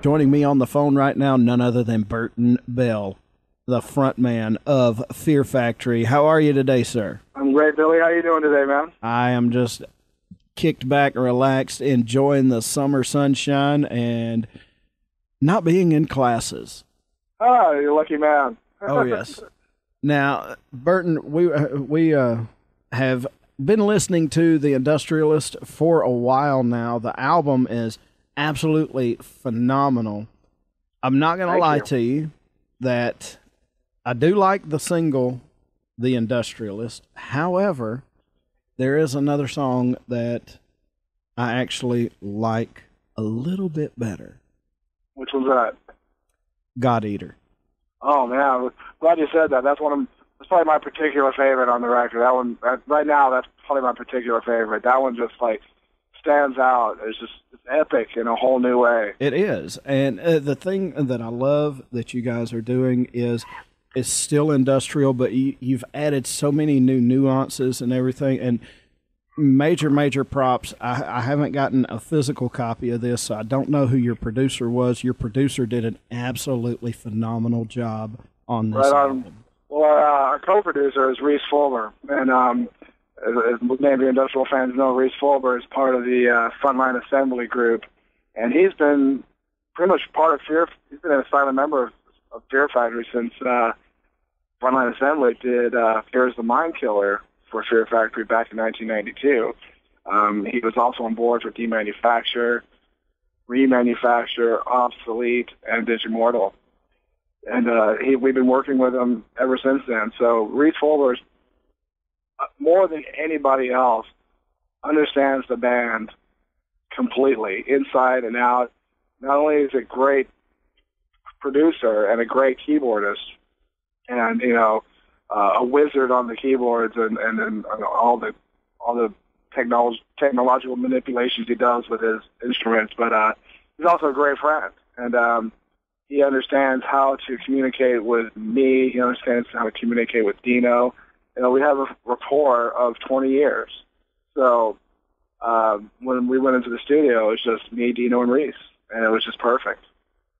Joining me on the phone right now, none other than Burton Bell, the frontman of Fear Factory. How are you today, sir? I'm great, Billy. How you doing today, man? I am just kicked back, relaxed, enjoying the summer sunshine and not being in classes. Oh, you're a lucky man. Oh, yes. Now, Burton, we have been listening to The Industrialist for a while now. The album is absolutely phenomenal. I'm not going to lie to you that I do like the single, The Industrialist. However, there is another song that I actually like a little bit better. Which one's that? God Eater. Oh, man. Glad you said that. That's probably my particular favorite on the record. That one, right now, that's probably my particular favorite. That one just, stands out. It's epic in a whole new way. It is. And the thing that I love that you guys are doing is it's still industrial, but you've added so many new nuances and everything. And major props. I haven't gotten a physical copy of this, so I don't know who your producer was. Your producer did an absolutely phenomenal job on this album. Well, our co-producer is Reese Fulber, and as maybe industrial fans know, Reese Fulber is part of the Frontline Assembly group, and he's been pretty much part of Fear. He's been a silent member of Fear Factory since Frontline Assembly did Fear is the Mind Killer for Fear Factory back in 1992. He was also on board for Demanufacture, Remanufacture, Obsolete, and Digimortal. And we've been working with him ever since then. So Reese Fulber, more than anybody else, understands the band completely, inside and out. Not only is he a great producer and a great keyboardist, and a wizard on the keyboards and all the technological manipulations he does with his instruments, but he's also a great friend, and he understands how to communicate with me. He understands how to communicate with Dino. We have a rapport of 20 years. So when we went into the studio, it was just me, Dino, and Reese, and it was just perfect.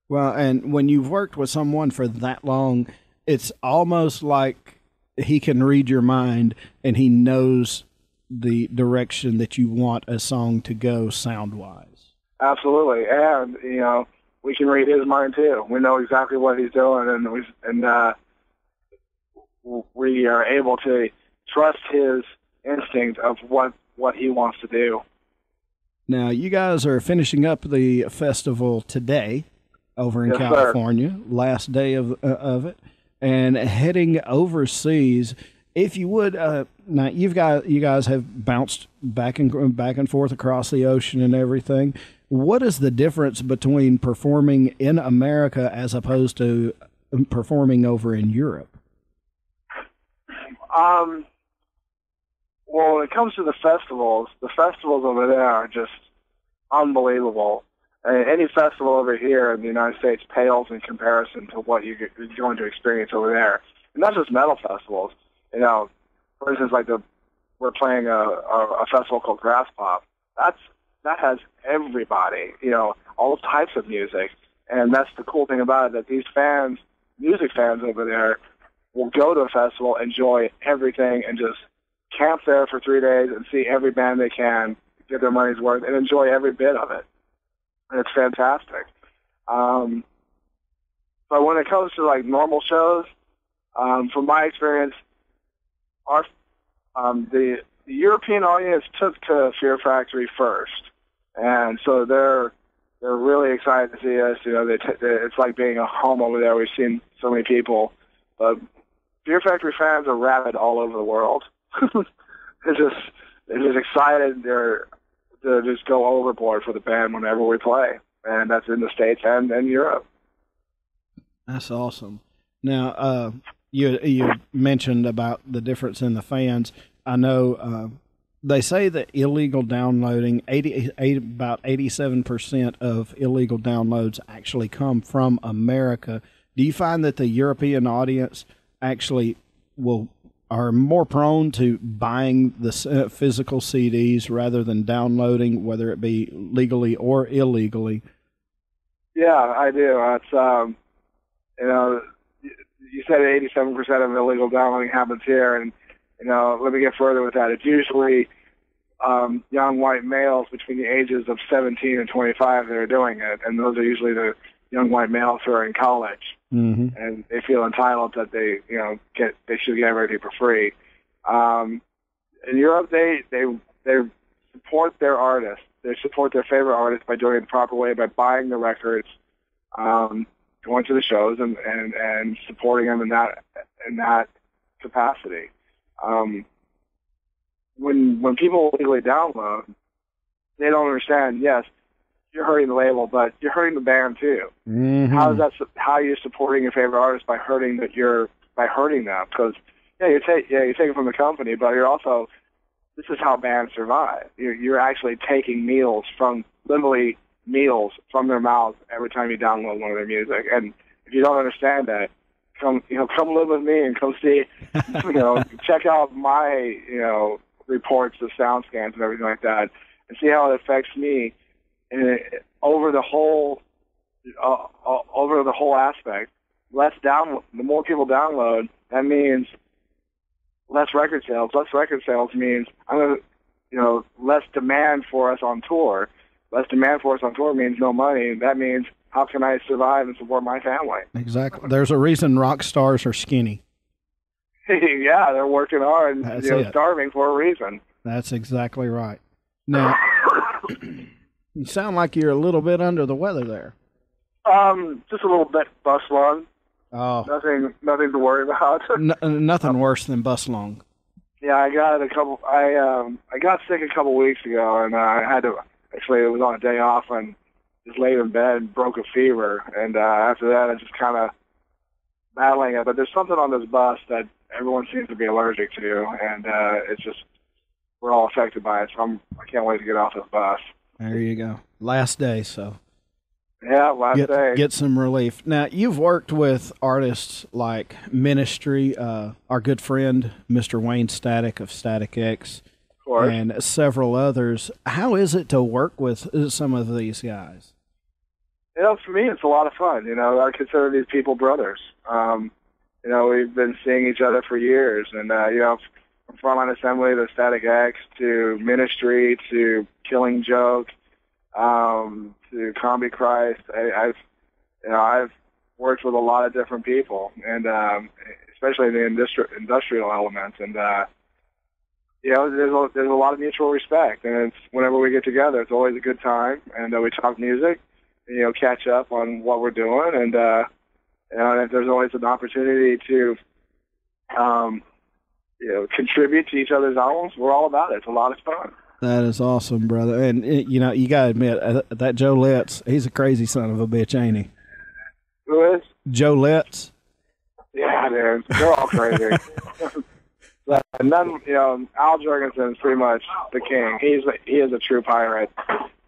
Well, and when you've worked with someone for that long, it's almost like he can read your mind and he knows the direction that you want a song to go sound-wise. Absolutely. And, we can read his mind too. We know exactly what he's doing, and we are able to trust his instinct of what he wants to do. Now, you guys are finishing up the festival today over in California, sir. Last day of it, and heading overseas. If you would, now you guys have bounced back and forth across the ocean and everything. What is the difference between performing in America as opposed to performing over in Europe? Well, when it comes to the festivals over there are just unbelievable. Any festival over here in the United States pales in comparison to what you're going to experience over there. And not just metal festivals. For instance, we're playing a festival called Grass Pop. That has everybody, all types of music. And that's the cool thing about it, that these fans, music fans over there, will go to a festival, enjoy everything, and just camp there for 3 days and see every band they can, get their money's worth, and enjoy every bit of it. And it's fantastic. But when it comes to normal shows, from my experience, the European audience took to Fear Factory first, and so they're really excited to see us. It's like being a home over there. We've seen so many people, but Fear Factory fans are rabid all over the world. They're just excited. They're just go overboard for the band whenever we play, and that's in the States and Europe. That's awesome. Now, you mentioned about the difference in the fans. I know they say that illegal downloading, about 87% of illegal downloads actually come from America. Do you find that the European audience actually are more prone to buying the physical CDs rather than downloading, whether it be legally or illegally? Yeah, I do. It's you know, you said 87% of illegal downloading happens here, and let me get further with that. It's usually young white males between the ages of 17 and 25 that are doing it, and those are usually the young white males who are in college, and they feel entitled that they should get everything for free. In Europe, they support their artists. They support their favorite artists by doing it the proper way, by buying the records, going to the shows, and supporting them in that capacity. When people legally download, they don't understand. Yes, you're hurting the label, but you're hurting the band too. How are you supporting your favorite artist by hurting them? Because you're taking from the company, but you're also, this is how bands survive. You're actually taking literally meals from their mouths every time you download one of their music. And if you don't understand that, come live with me and come see, check out my, reports of sound scans and everything like that, and see how it affects me over the whole aspect. The more people download, that means less record sales. Less record sales means less demand for us on tour. Less demand for us on tour means no money. That means, how can I survive and support my family? Exactly. There's a reason rock stars are skinny. Yeah, they're working hard and starving for a reason. That's exactly right. Now, you sound like you're a little bit under the weather there. Just a little bit bus lung. Oh, nothing to worry about. Nothing worse than bus lung. Yeah, I got sick a couple weeks ago, and I had to. Actually, it was on a day off, and just laid in bed and broke a fever. And after that, I just kind of battling it. But there's something on this bus that everyone seems to be allergic to, and it's just, we're all affected by it. So I can't wait to get off this bus. There you go. Last day, so. Yeah, last day. Get some relief. Now, you've worked with artists like Ministry, our good friend, Mr. Wayne Static of Static X, of course, and several others. How is it to work with some of these guys? For me, it's a lot of fun. I consider these people brothers. We've been seeing each other for years, and from Frontline Assembly to Static X to Ministry to Killing Joke, to Combi Christ. I've worked with a lot of different people, and especially in the industrial elements. And there's a lot of mutual respect. And it's, whenever we get together, it's always a good time. And we talk music, and, catch up on what we're doing. And if there's always an opportunity to contribute to each other's albums, we're all about it. It's a lot of fun. That is awesome, brother. And, you got to admit, that Joe Letts, he's a crazy son of a bitch, ain't he? Who is? Joe Letts. Yeah, dude. They're all crazy. And then, Al Jurgensen's pretty much the king. He is a true pirate.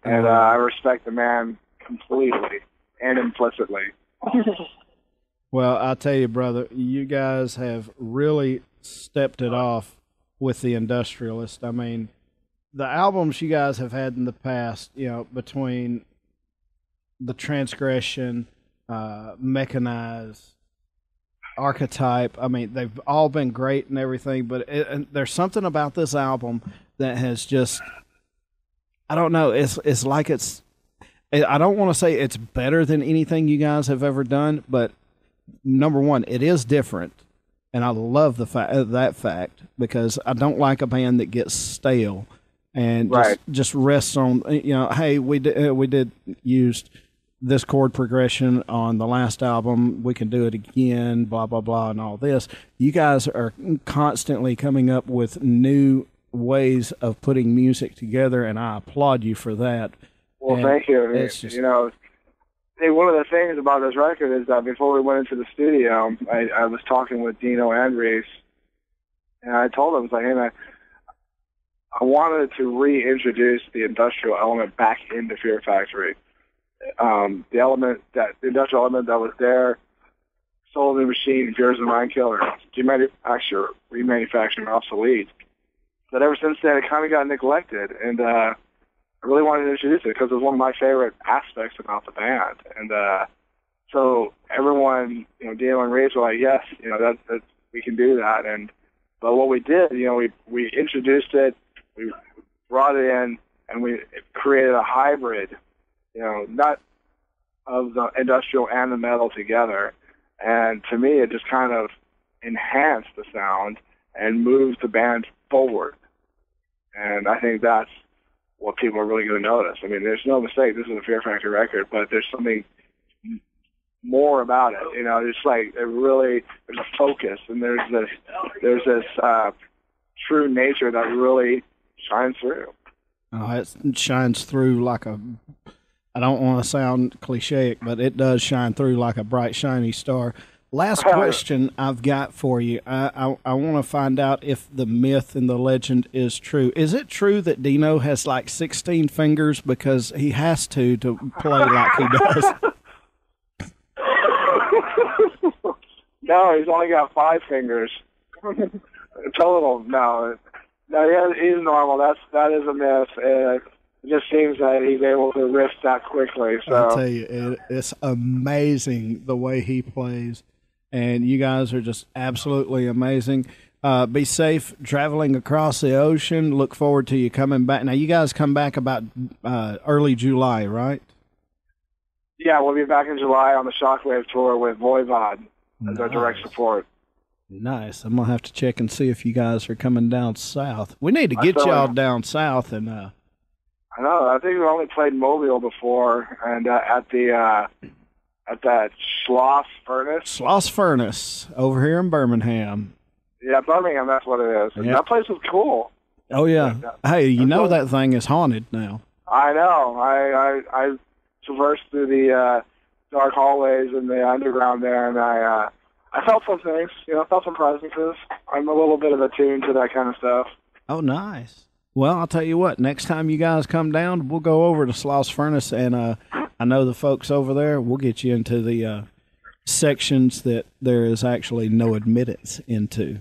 And I respect the man completely and implicitly. Well, I'll tell you, brother, you guys have really stepped it off with the Industrialist. I mean, the albums you guys have had in the past, between the Transgression, Mechanized, Archetype, I mean, they've all been great and everything, but there's something about this album that has just, I don't know, it's like I don't want to say it's better than anything you guys have ever done, but number one, it is different. And I love that fact, because I don't like a band that gets stale and just rests on, hey, we did used this chord progression on the last album, we can do it again, blah, blah, blah, and all this. You guys are constantly coming up with new ways of putting music together, and I applaud you for that. Well, thank you. It's just, one of the things about this record is that before we went into the studio, I was talking with Dino and Reese, and I told him, hey, man, I wanted to reintroduce the industrial element back into Fear Factory. The industrial element that was there, Soul of the Machine, Fears of Mind Killer, remanufacturing, obsolete. But ever since then, it kind of got neglected, and really wanted to introduce it because it was one of my favorite aspects about the band. And so everyone, Dino and Reeves were like, yes, that we can do that. But what we did, we introduced it, we brought it in, and we created a hybrid, not of the industrial and the metal together. And to me, it just kind of enhanced the sound and moved the band forward. And I think that's what people are really going to notice. I mean, there's no mistake, this is a Fear Factory record, but there's something more about it. It's like there's a focus, and there's this true nature that really shines through. Oh, it shines through like I don't want to sound cliche, but it does shine through like a bright, shiny star. Last question I've got for you. I want to find out if the myth and the legend is true. Is it true that Dino has like 16 fingers because he has to play like he does? No, he's only got 5 fingers. Total, no. No, he's normal. That is a myth. It just seems that he's able to riff that quickly. So I'll tell you, it's amazing the way he plays. And you guys are just absolutely amazing. Be safe traveling across the ocean. Look forward to you coming back. Now, you guys come back about early July, right? Yeah, we'll be back in July on the Shockwave tour with Voivod as our direct support. Nice. I'm going to have to check and see if you guys are coming down south. We need to get y'all down south. And I know. I think we've only played Mobile before, and at that Schloss Furnace over here in Birmingham. Yeah, Birmingham, that's what it is. Yep. That place was cool. Oh, yeah. Hey, that thing is haunted now. I know. I traversed through the dark hallways and the underground there, and I felt some things, felt some presences. I'm a little bit of attuned to that kind of stuff. Oh, nice. Well, I'll tell you what, next time you guys come down, we'll go over to Schloss Furnace, and I know the folks over there. We'll get you into the sections that there is actually no admittance into.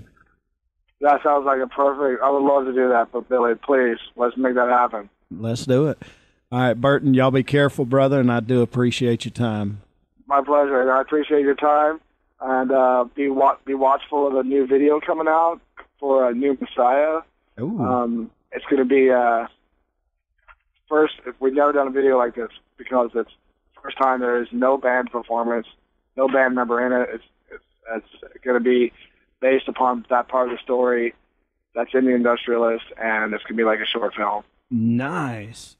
That sounds like I would love to do that, but Billy, please, let's make that happen. Let's do it. All right, Burton, y'all be careful, brother, and I do appreciate your time. My pleasure, and I appreciate your time. And be watchful of a new video coming out for a new Messiah. Ooh. It's going to be first. We've never done a video like this because it's the first time there is no band performance, no band member in it. It's going to be based upon that part of the story that's in the Industrialist, and it's going to be like a short film. Nice.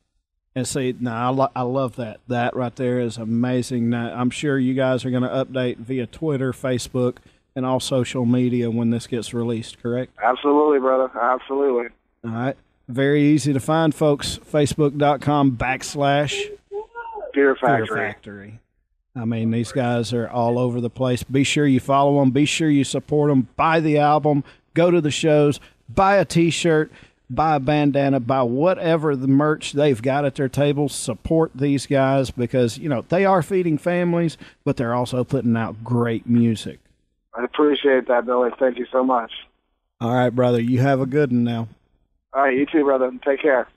And see, now I love that. That right there is amazing. Now, I'm sure you guys are going to update via Twitter, Facebook, and all social media when this gets released, correct? Absolutely, brother. Absolutely. All right. Very easy to find, folks. Facebook.com/Fear Factory. I mean, these guys are all over the place. Be sure you follow them. Be sure you support them. Buy the album. Go to the shows. Buy a T-shirt. Buy a bandana, buy whatever the merch they've got at their tables. Support these guys because, they are feeding families, but they're also putting out great music. I appreciate that, Billy. Thank you so much. All right, brother. You have a good one now. All right, you too, brother. Take care.